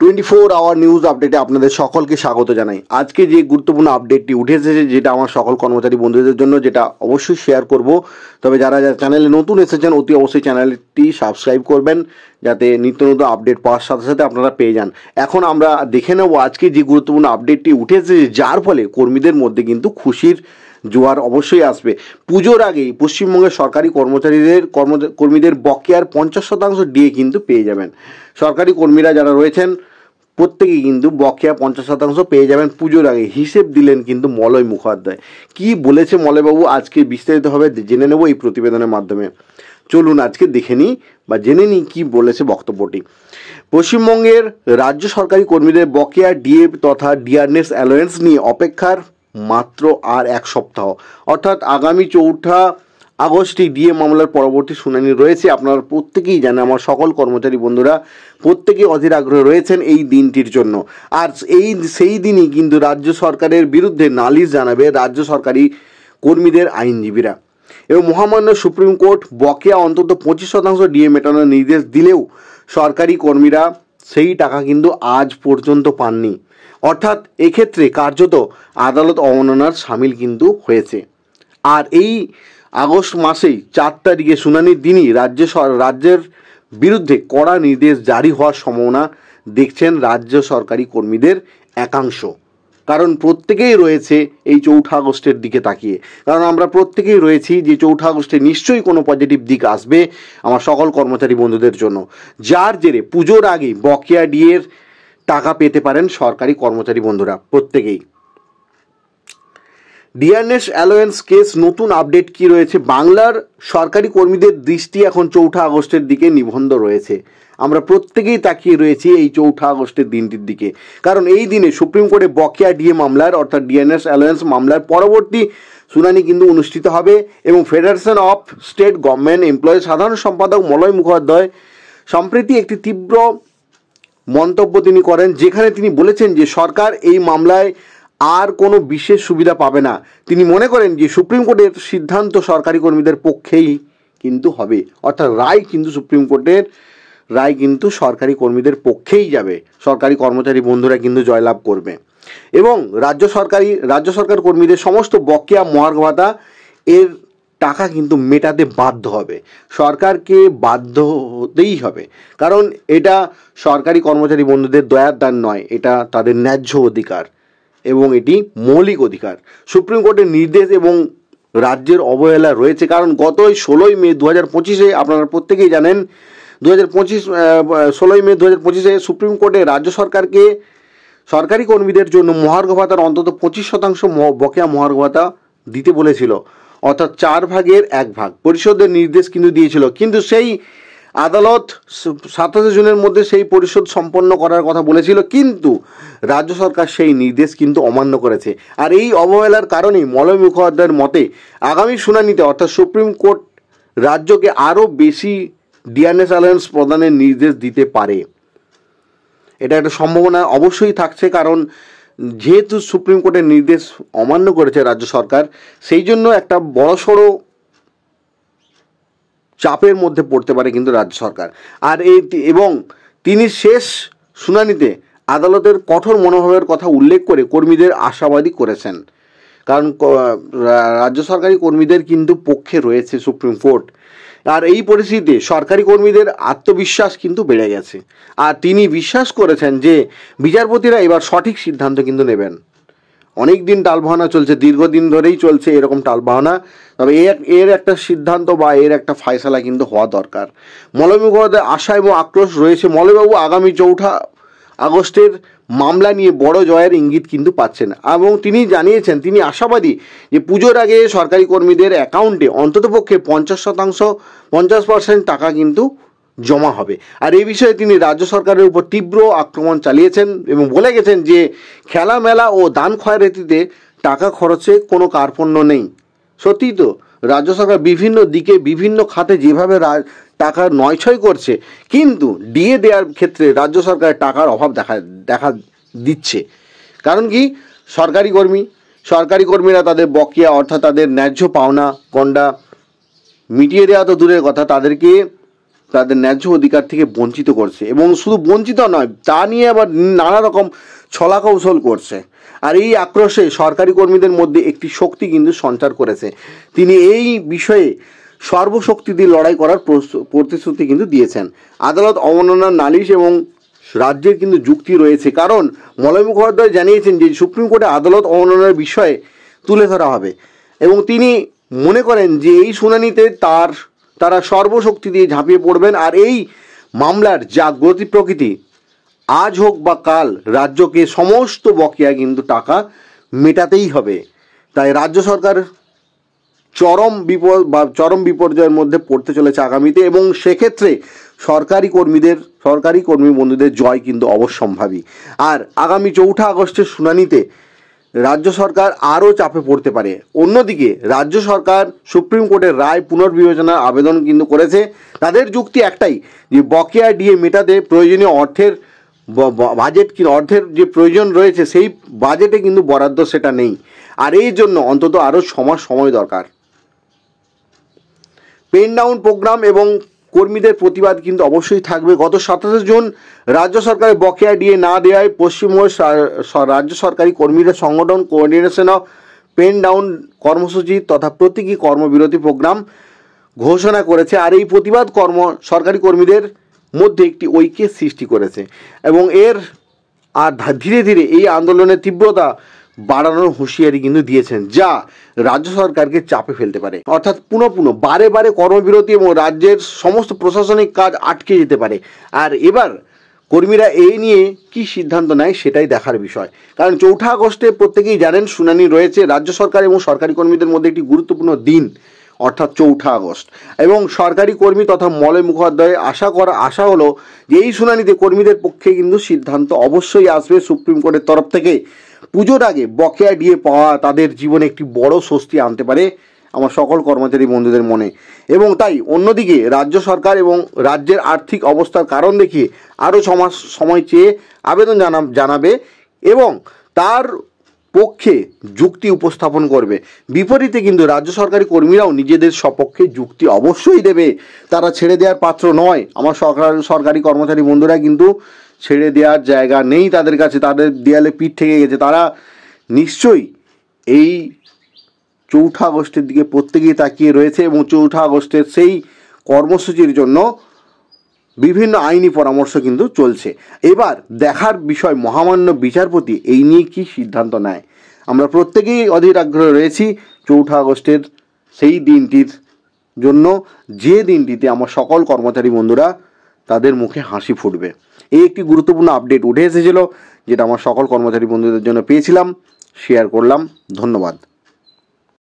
24 hour news আপডেটে আপনাদের সকলকে স্বাগত জানাই। আজকে যে গুরুত্বপূর্ণ আপডেটটি উঠে এসেছে, যেটা আমার সকল কর্মচারী বন্ধুদের জন্য, যেটা অবশ্যই শেয়ার করব। তবে যারা যারা চ্যানেলে নতুন এসেছেন অতি অবশ্যই চ্যানেলটি সাবস্ক্রাইব করবেন, যাতে নিত্য নতুন আপডেট পাওয়ার সাথে সাথে আপনারা পেয়ে যান। এখন আমরা দেখে নেব আজকে যে গুরুত্বপূর্ণ আপডেটটি উঠে এসেছে, যার ফলে কর্মীদের মধ্যে কিন্তু খুশির জোয়ার অবশ্যই আসবে। পুজোর আগেই পশ্চিমবঙ্গের সরকারি কর্মীদের বকেয়ার 50% ডিএ কিন্তু পেয়ে যাবেন। সরকারি কর্মীরা যারা রয়েছেন প্রত্যেকেই কিন্তু বকেয়া 50% পেয়ে যাবেন পুজোর আগে, হিসেব দিলেন কিন্তু মলয় মুখোপাধ্যায়। কি বলেছে মলয়বাবু আজকে বিস্তারিতভাবে জেনে নেব এই প্রতিবেদনের মাধ্যমে। চলুন আজকে দেখে নিই বা জেনে নিই কী বলেছে বক্তব্যটি। পশ্চিমবঙ্গের রাজ্য সরকারি কর্মীদের বকেয়া ডিএ তথা ডিয়ারনেস অ্যালোয়েন্স নিয়ে অপেক্ষার মাত্র আর এক সপ্তাহ, অর্থাৎ আগামী 4 আগস্টে ডিএ মামলার পরবর্তী শুনানি রয়েছে। আপনারা প্রত্যেকেই জানেন, আমার সকল কর্মচারী বন্ধুরা প্রত্যেকেই অধীর আগ্রহে রয়েছেন এই দিনটির জন্য। আর সেই দিনই কিন্তু রাজ্য সরকারের বিরুদ্ধে নালিশ জানাবে রাজ্য সরকারি কর্মীদের আইনজীবীরা। এবং মহামান্য সুপ্রিম কোর্ট বকেয়া অন্তত 25% ডিএ মেটানোর নির্দেশ দিলেও সরকারি কর্মীরা সেই টাকা কিন্তু আজ পর্যন্ত পাননি। অর্থাৎ এক্ষেত্রে কার্যত আদালত অবমাননার সামিল কিন্তু হয়েছে। আর এই আগস্ট মাসেই 4 তারিখে শুনানির দিনই রাজ্যের বিরুদ্ধে কড়া নির্দেশ জারি হওয়ার সম্ভাবনা দেখছেন রাজ্য সরকারি কর্মীদের একাংশ। কারণ প্রত্যেকেই রয়েছে এই 4 আগস্টের দিকে তাকিয়ে, কারণ আমরা প্রত্যেকেই রয়েছি যে 4 আগস্টে নিশ্চয়ই কোনো পজিটিভ দিক আসবে আমার সকল কর্মচারী বন্ধুদের জন্য, যার জেরে পুজোর আগেই বকেয়া ডিএর টাকা পেতে পারেন সরকারি কর্মচারী বন্ধুরা প্রত্যেকেই। ডিয়ারনেস অ্যালোয়েন্স কেস নতুন আপডেট কি রয়েছে? বাংলার সরকারি কর্মীদের দৃষ্টি এখন 4 আগস্টের দিকে নিবন্ধ রয়েছে। আমরা প্রত্যেকেই তাকিয়ে রয়েছি এই 4 আগস্টের দিনটির দিকে, কারণ এই দিনে সুপ্রিম কোর্টে বকেয়া ডিএ মামলার অর্থাৎ ডিয়ারনেস অ্যালোয়েন্স মামলার পরবর্তী শুনানি কিন্তু অনুষ্ঠিত হবে। এবং federation of state government employees সাধারণ সম্পাদক মলয় মুখোপাধ্যায় সম্প্রতি একটি তীব্র মন্তব্য তিনি করেন, যেখানে তিনি বলেছেন যে সরকার এই মামলায় আর কোনো বিশেষ সুবিধা পাবে না। তিনি মনে করেন যে সুপ্রিম কোর্টের সিদ্ধান্ত সরকারি কর্মীদের পক্ষেই কিন্তু হবে, অর্থাৎ সুপ্রিম কোর্টের রায় কিন্তু সরকারি কর্মীদের পক্ষেই যাবে, সরকারি কর্মচারী বন্ধুরা কিন্তু জয়লাভ করবে। এবং রাজ্য সরকার কর্মীদের সমস্ত বকেয়া মহার্ঘ ভাতা এর টাকা কিন্তু মেটাতে বাধ্য হবে, সরকারকে বাধ্য হতেই হবে। কারণ এটা সরকারি কর্মচারী বন্ধুদের দয়ার দান নয়, এটা তাদের ন্যায্য অধিকার এবং এটি মৌলিক অধিকার। সুপ্রিম কোর্টের নির্দেশ এবং রাজ্যের অবহেলা রয়েছে। কারণ গত 16 মে 2025 আপনারা প্রত্যেকেই জানেন, 16 মে 2025 সুপ্রিম কোর্টে রাজ্য সরকারকে সরকারি কর্মীদের জন্য মহার্ঘ ভাতার অন্তত 25% বকেয়া মহার্ঘ ভাতা দিতে বলেছিল, অর্থাৎ 4 ভাগের 1 ভাগ পরিশোধের নির্দেশ কিন্তু দিয়েছিল। কিন্তু সেই আদালত 27 জুনের মধ্যে সেই পরিশোধ সম্পন্ন করার কথা বলেছিল, কিন্তু রাজ্য সরকার সেই নির্দেশ কিন্তু অমান্য করেছে। আর এই অবহেলার কারণেই মলয় মুখোপাধ্যায়ের মতে আগামী শুনানিতে অর্থাৎ সুপ্রিম কোর্ট রাজ্যকে আরও বেশি ডিয়ারনেস অ্যালায়েন্স প্রদানের নির্দেশ দিতে পারে। এটা একটা সম্ভাবনা অবশ্যই থাকছে, কারণ যেহেতু সুপ্রিম কোর্টের নির্দেশ অমান্য করেছে রাজ্য সরকার, সেই জন্য একটা বড়সড় চাপের মধ্যে পড়তে পারে কিন্তু রাজ্য সরকার। আর এবং তিনি শেষ শুনানিতে আদালতের কঠোর মনোভাবের কথা উল্লেখ করে কর্মীদের আশাবাদী করেছেন, কারণ রাজ্য সরকারি কর্মীদের কিন্তু পক্ষে রয়েছে সুপ্রিম কোর্ট। আর এই পরিস্থিতিতে সরকারি কর্মীদের আত্মবিশ্বাস কিন্তু বেড়ে গেছে। আর তিনি বিশ্বাস করেছেন যে বিচারপতিরা এবার সঠিক সিদ্ধান্ত কিন্তু নেবেন। অনেক দিন টালবাহানা চলছে, দীর্ঘদিন ধরেই চলছে এরকম টালবাহানা, তবে এর একটা সিদ্ধান্ত বা এর একটা ফয়সালা কিন্তু হওয়া দরকার। মলয় মুখোপাধ্যায়ের আশা এবং আক্রোশ রয়েছে। মলয়বাবু আগামী 4 আগস্টের মামলা নিয়ে বড় জয়ের ইঙ্গিত কিন্তু পাচ্ছেন এবং তিনি জানিয়েছেন তিনি আশাবাদী যে পুজোর আগে সরকারি কর্মীদের অ্যাকাউন্টে অন্ততপক্ষে 50% টাকা কিন্তু জমা হবে। আর এই বিষয়ে তিনি রাজ্য সরকারের উপর তীব্র আক্রমণ চালিয়েছেন এবং বলে গেছেন যে খেলামেলা ও দান খয়রাতিতে টাকা খরচে কোনো কার্পণ্য নেই। সত্যিই তো রাজ্য সরকার বিভিন্ন দিকে বিভিন্ন খাতে যেভাবে টাকা নয়ছয় করছে, কিন্তু ডিএ দেওয়ার ক্ষেত্রে রাজ্য সরকারের টাকার অভাব দেখা দিচ্ছে। কারণ কি, সরকারি কর্মীরা তাদের বকেয়া অর্থাৎ তাদের ন্যায্য পাওনা গণ্ডা মিটিয়ে দেওয়া তো দূরের কথা, তাদের ন্যায্য অধিকার থেকে বঞ্চিত করছে, এবং শুধু বঞ্চিত নয়, তা নিয়ে আবার নানা রকম ছলাকৌশল করছে। আর এই আক্রোশে সরকারি কর্মীদের মধ্যে একটি শক্তি কিন্তু সঞ্চার করেছে। তিনি এই বিষয়ে সর্বশক্তি দিয়ে লড়াই করার প্রতিশ্রুতি কিন্তু দিয়েছেন। আদালত অবমাননার নালিশ এবং রাজ্যের কিন্তু যুক্তি রয়েছে, কারণ মলয় মুখোপাধ্যায় জানিয়েছেন যে সুপ্রিম কোর্টে আদালত অবমাননার বিষয়ে তুলে ধরা হবে, এবং তিনি মনে করেন যে এই শুনানিতে তারা সর্বশক্তি দিয়ে ঝাঁপিয়ে পড়বেন। আর এই মামলার যা গতি প্রকৃতি, আজ হোক বা কাল রাজ্যকে সমস্ত বকেয়া কিন্তু টাকা মেটাতেই হবে। তাই রাজ্য সরকার চরম বিপর্যয়ের মধ্যে পড়তে চলেছে আগামীতে, এবং সেক্ষেত্রে সরকারি কর্মী বন্ধুদের জয় কিন্তু অবশ্যম্ভাবী। আর আগামী 4 আগস্টের শুনানিতে রাজ্য সরকার আরও চাপে পড়তে পারে। অন্যদিকে রাজ্য সরকার সুপ্রিম কোর্টের রায় পুনর্বিবেচনার আবেদন কিন্তু করেছে। তাদের যুক্তি একটাই, যে বকেয়া ডিএ মেটাতে প্রয়োজনীয় অর্থের যে প্রয়োজন রয়েছে, সেই বাজেটে কিন্তু বরাদ্দ সেটা নেই, আর এই জন্য অন্তত আরও 6 মাস সময় দরকার। পেন ডাউন প্রোগ্রাম এবং কর্মীদের প্রতিবাদ কিন্তু অবশ্যই থাকবে। গত 27 জুন রাজ্য সরকারের বকেয়া ডিএ না দেওয়ায় পশ্চিমবঙ্গ রাজ্য সরকারি কর্মীদের সংগঠন কোঅর্ডিনেশন অফ পেন ডাউন কর্মসূচি তথা প্রতীকী কর্মবিরতি প্রোগ্রাম ঘোষণা করেছে। আর এই প্রতিবাদ সরকারি কর্মীদের মধ্যে একটি ঐক্যের সৃষ্টি করেছে, এবং ধীরে ধীরে এই আন্দোলনের তীব্রতা বাড়ানোর হুঁশিয়ারি কিন্তু দিয়েছেন, যা রাজ্য সরকারকে চাপে ফেলতে পারে। অর্থাৎ বারে বারে কর্মবিরতি এবং রাজ্যের সমস্ত প্রশাসনিক কাজ আটকে যেতে পারে। আর এবার কর্মীরা এই নিয়ে কি সিদ্ধান্ত নেয় সেটাই দেখার বিষয়, কারণ 4 আগস্টে প্রত্যেকেই জানেন শুনানি রয়েছে। রাজ্য সরকার এবং সরকারি কর্মীদের মধ্যে একটি গুরুত্বপূর্ণ দিন, অর্থাৎ 4 আগস্ট, এবং সরকারি কর্মী তথা মলয় মুখোপাধ্যায়ের আশা হলো যে এই শুনানিতে কর্মীদের পক্ষে কিন্তু সিদ্ধান্ত অবশ্যই আসবে সুপ্রিম কোর্টের তরফ থেকে। পুজোর আগে বকেয়া ডিএ পাওয়া তাদের জীবনে একটি বড় স্বস্তি আনতে পারে আমার সকল কর্মচারী বন্ধুদের মনে। এবং তাই অন্যদিকে রাজ্য সরকার এবং রাজ্যের আর্থিক অবস্থার কারণ দেখিয়ে আরও 6 মাস সময় চেয়ে আবেদন জানাবে এবং তার পক্ষে যুক্তি উপস্থাপন করবে। বিপরীতে কিন্তু রাজ্য সরকারি কর্মীরাও নিজেদের সপক্ষে যুক্তি অবশ্যই দেবে। তারা ছেড়ে দেওয়ার পাত্র নয়। আমার সরকারি কর্মচারী বন্ধুরা কিন্তু ছেড়ে দেওয়ার জায়গা নেই তাদের কাছে, তাদের দেয়ালে পিঠ থেকে গেছে। তারা নিশ্চয়ই এই 4 আগস্টের দিকে প্রত্যেকেই তাকিয়ে রয়েছে, এবং 4 আগস্টের সেই কর্মসূচির জন্য বিভিন্ন আইনি পরামর্শ কিন্তু চলছে। এবার দেখার বিষয় মহামান্য বিচারপতি এই নিয়ে কী সিদ্ধান্ত নেয়। আমরা প্রত্যেকেই অধীর আগ্রহে রয়েছি 4 আগস্টের সেই দিনটির জন্য, যে দিনটিতে আমার সকল কর্মচারী বন্ধুরা তাদের মুখে হাসি ফুটবে। এই একটি গুরুত্বপূর্ণ আপডেট উঠে এসেছিল, যেটা আমার সকল কর্মচারী বন্ধুদের জন্য পেয়েছিলাম, শেয়ার করলাম। ধন্যবাদ।